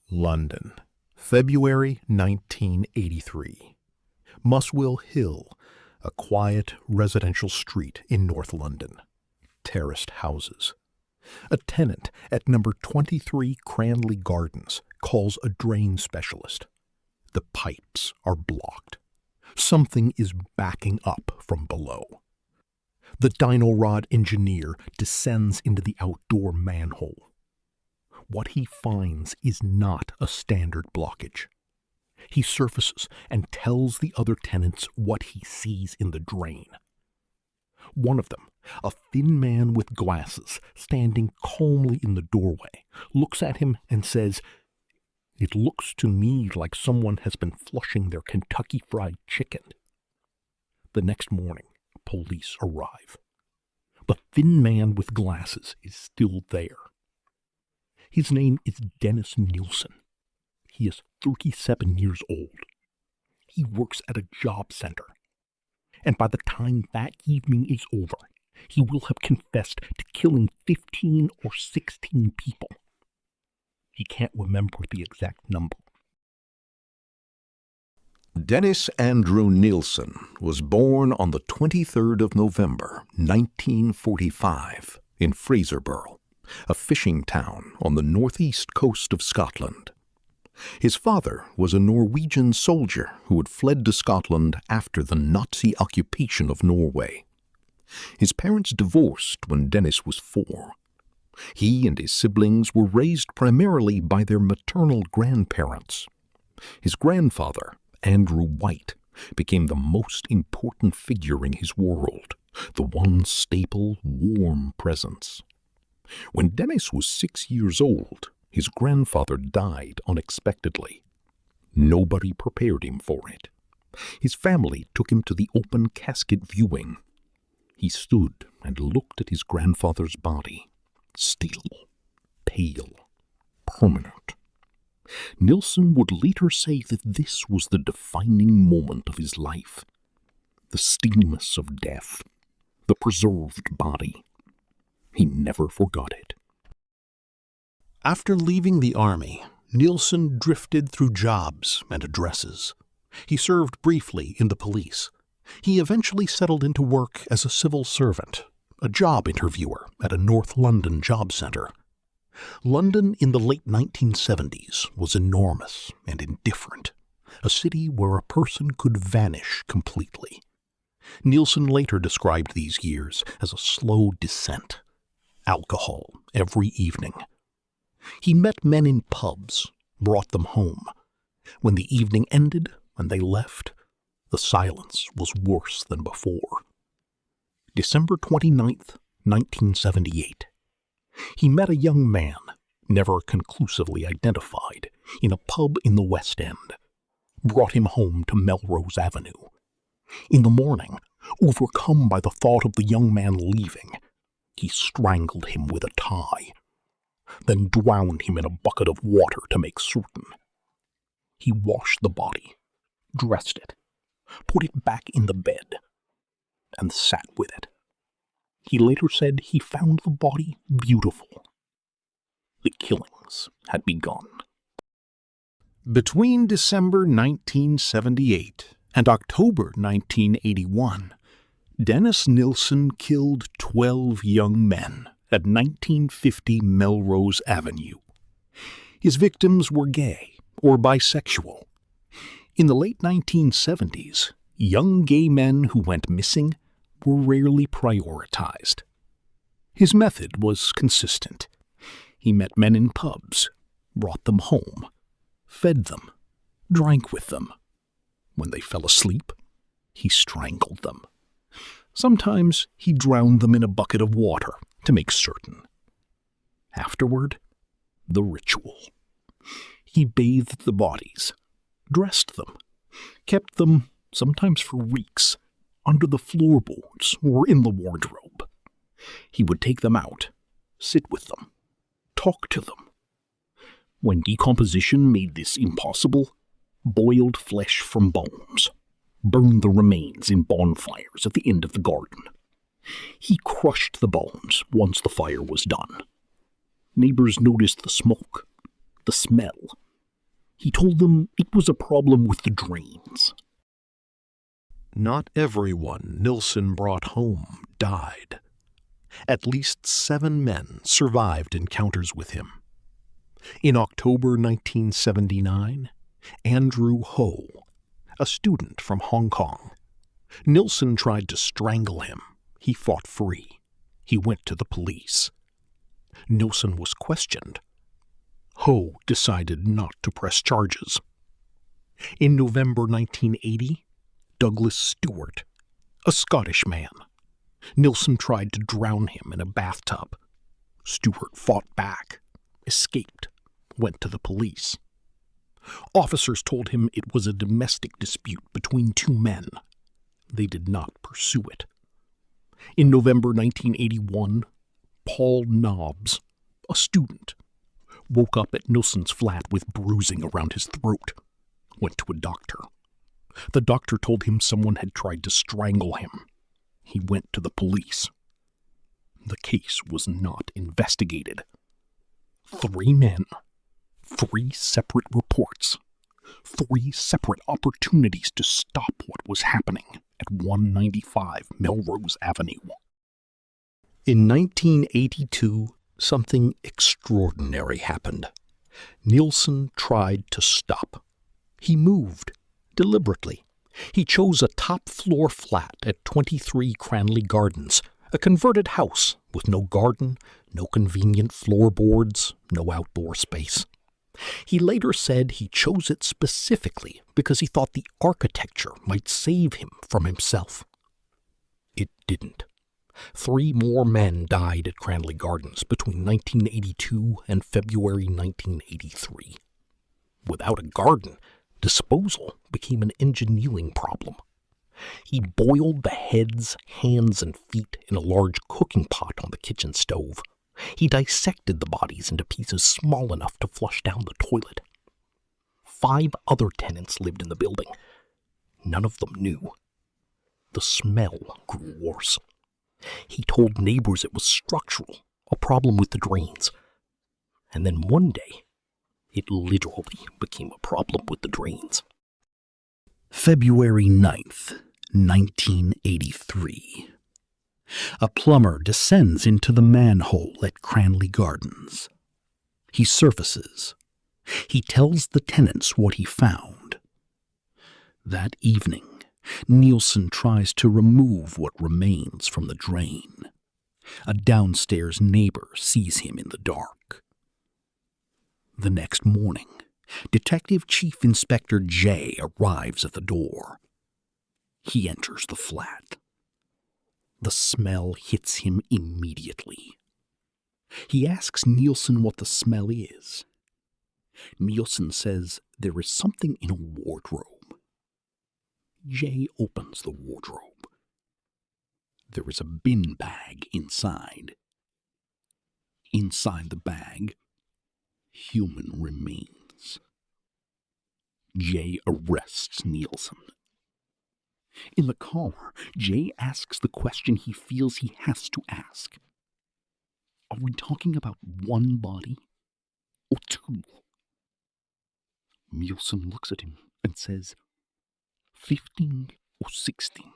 London, February 1983. Muswell Hill, a quiet residential street in North London. Terraced houses. A tenant at number 23 Cranley Gardens calls a drain specialist. The pipes are blocked. Something is backing up from below. The dyno rod engineer descends into the outdoor manhole. What he finds is not a standard blockage. He surfaces and tells the other tenants what he sees in the drain. One of them, a thin man with glasses, standing calmly in the doorway, looks at him and says, "It looks to me like someone has been flushing their Kentucky Fried Chicken." The next morning, police arrive. The thin man with glasses is still there. His name is Dennis Nilsen. He is 37 years old. He works at a job center. And by the time that evening is over, he will have confessed to killing 15 or 16 people. He can't remember the exact number. Dennis Andrew Nilsen was born on the 23rd of November, 1945, in Fraserburgh, a fishing town on the northeast coast of Scotland. His father was a Norwegian soldier who had fled to Scotland after the Nazi occupation of Norway. His parents divorced when Dennis was 4. He and his siblings were raised primarily by their maternal grandparents. His grandfather, Andrew White, became the most important figure in his world, the one stable, warm presence. When Dennis was 6 years old, his grandfather died unexpectedly. Nobody prepared him for it. His family took him to the open casket viewing. He stood and looked at his grandfather's body, still, pale, permanent. Nilsen would later say that this was the defining moment of his life. The stillness of death, the preserved body. He never forgot it. After leaving the army, Nilsen drifted through jobs and addresses. He served briefly in the police. He eventually settled into work as a civil servant, a job interviewer at a North London job centre. London in the late 1970s was enormous and indifferent, a city where a person could vanish completely. Nilsen later described these years as a slow descent. Alcohol every evening. He met men in pubs, brought them home. When the evening ended and they left, the silence was worse than before. December 29th, 1978. He met a young man, never conclusively identified, in a pub in the West End. Brought him home to Melrose Avenue. In the morning, overcome by the thought of the young man leaving, he strangled him with a tie, then drowned him in a bucket of water to make certain. He washed the body, dressed it, put it back in the bed, and sat with it. He later said he found the body beautiful. The killings had begun. Between December 1978 and October 1981, Dennis Nilsen killed 12 young men at 1950 Melrose Avenue. His victims were gay or bisexual. In the late 1970s, young gay men who went missing were rarely prioritized. His method was consistent. He met men in pubs, brought them home, fed them, drank with them. When they fell asleep, he strangled them. Sometimes he drowned them in a bucket of water to make certain. Afterward, the ritual. He bathed the bodies, dressed them, kept them, sometimes for weeks, under the floorboards or in the wardrobe. He would take them out, sit with them, talk to them. When decomposition made this impossible, boiled flesh from bones, burned the remains in bonfires at the end of the garden. He crushed the bones once the fire was done. Neighbors noticed the smoke, the smell, He told them it was a problem with the drains. Not everyone Nilsen brought home died. At least 7 men survived encounters with him. In October 1979, Andrew Ho, a student from Hong Kong. Nilsen tried to strangle him. He fought free. He went to the police. Nilsen was questioned. Ho decided not to press charges. In November 1980, Douglas Stewart, a Scottish man. Nilsen tried to drown him in a bathtub. Stewart fought back, escaped, went to the police. Officers told him it was a domestic dispute between 2 men. They did not pursue it. In November 1981, Paul Nobbs, a student, woke up at Nilsen's flat with bruising around his throat. Went to a doctor. The doctor told him someone had tried to strangle him. He went to the police. The case was not investigated. 3 men, 3 separate reports, 3 separate opportunities to stop what was happening at 195 Melrose Avenue. In 1982, something extraordinary happened. Nilsen tried to stop. He moved, deliberately. He chose a top-floor flat at 23 Cranley Gardens, a converted house with no garden, no convenient floorboards, no outdoor space. He later said he chose it specifically because he thought the architecture might save him from himself. It didn't. 3 more men died at Cranley Gardens between 1982 and February 1983. Without a garden, disposal became an engineering problem. He boiled the heads, hands, and feet in a large cooking pot on the kitchen stove. He dissected the bodies into pieces small enough to flush down the toilet. 5 other tenants lived in the building. None of them knew. The smell grew worse. He told neighbors it was structural, a problem with the drains. And then one day, it literally became a problem with the drains. February 9th, 1983. A plumber descends into the manhole at Cranley Gardens. He surfaces. He tells the tenants what he found. That evening, Nilsen tries to remove what remains from the drain. A downstairs neighbor sees him in the dark. The next morning, Detective Chief Inspector J arrives at the door. He enters the flat. The smell hits him immediately. He asks Nilsen what the smell is. Nilsen says there is something in a wardrobe. Jay opens the wardrobe. There is a bin bag inside. Inside the bag, human remains. Jay arrests Nilsen. In the car, Jay asks the question he feels he has to ask. Are we talking about 1 body or 2? Nilsen looks at him and says, 15 or 16.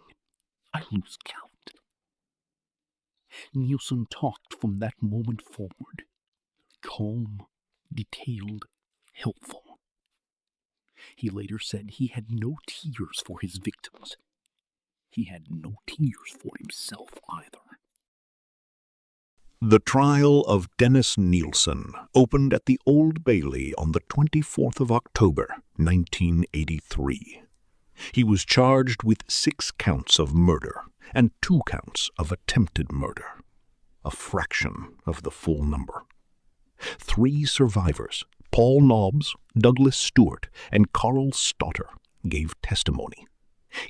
I lose count. Nilsen talked from that moment forward. Calm, detailed, helpful. He later said he had no tears for his victims. He had no tears for himself either. The trial of Dennis Nilsen opened at the Old Bailey on the 24th of October, 1983. He was charged with 6 counts of murder and 2 counts of attempted murder, a fraction of the full number. 3 survivors, Paul Nobbs, Douglas Stewart, and Carl Stotter, gave testimony.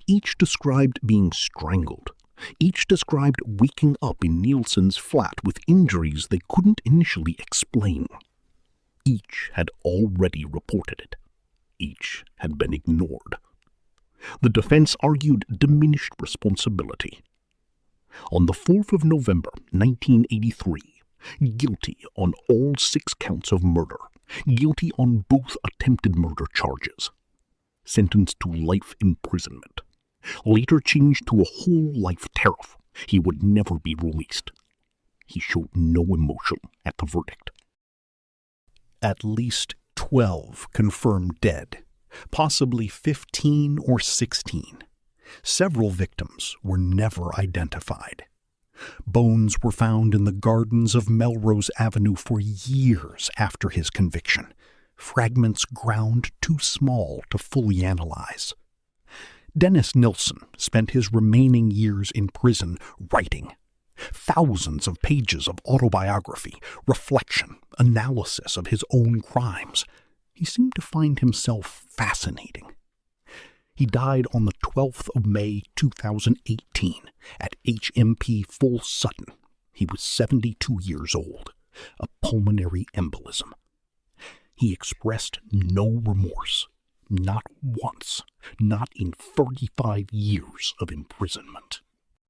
Each described being strangled. Each described waking up in Nilsen's flat with injuries they couldn't initially explain. Each had already reported it. Each had been ignored. The defense argued diminished responsibility. On the 4th of November, 1983, guilty on all 6 counts of murder, guilty on both attempted murder charges. Sentenced to life imprisonment. Later changed to a whole life tariff. He would never be released. He showed no emotion at the verdict. At least 12 confirmed dead, possibly 15 or 16. Several victims were never identified. Bones were found in the gardens of Melrose Avenue for years after his conviction, fragments ground too small to fully analyze. Dennis Nilsen spent his remaining years in prison writing. Thousands of pages of autobiography, reflection, analysis of his own crimes. He seemed to find himself fascinating. He died on the 12th of May 2018 at HMP Full Sutton. He was 72 years old, a pulmonary embolism. He expressed no remorse, not once, not in 35 years of imprisonment.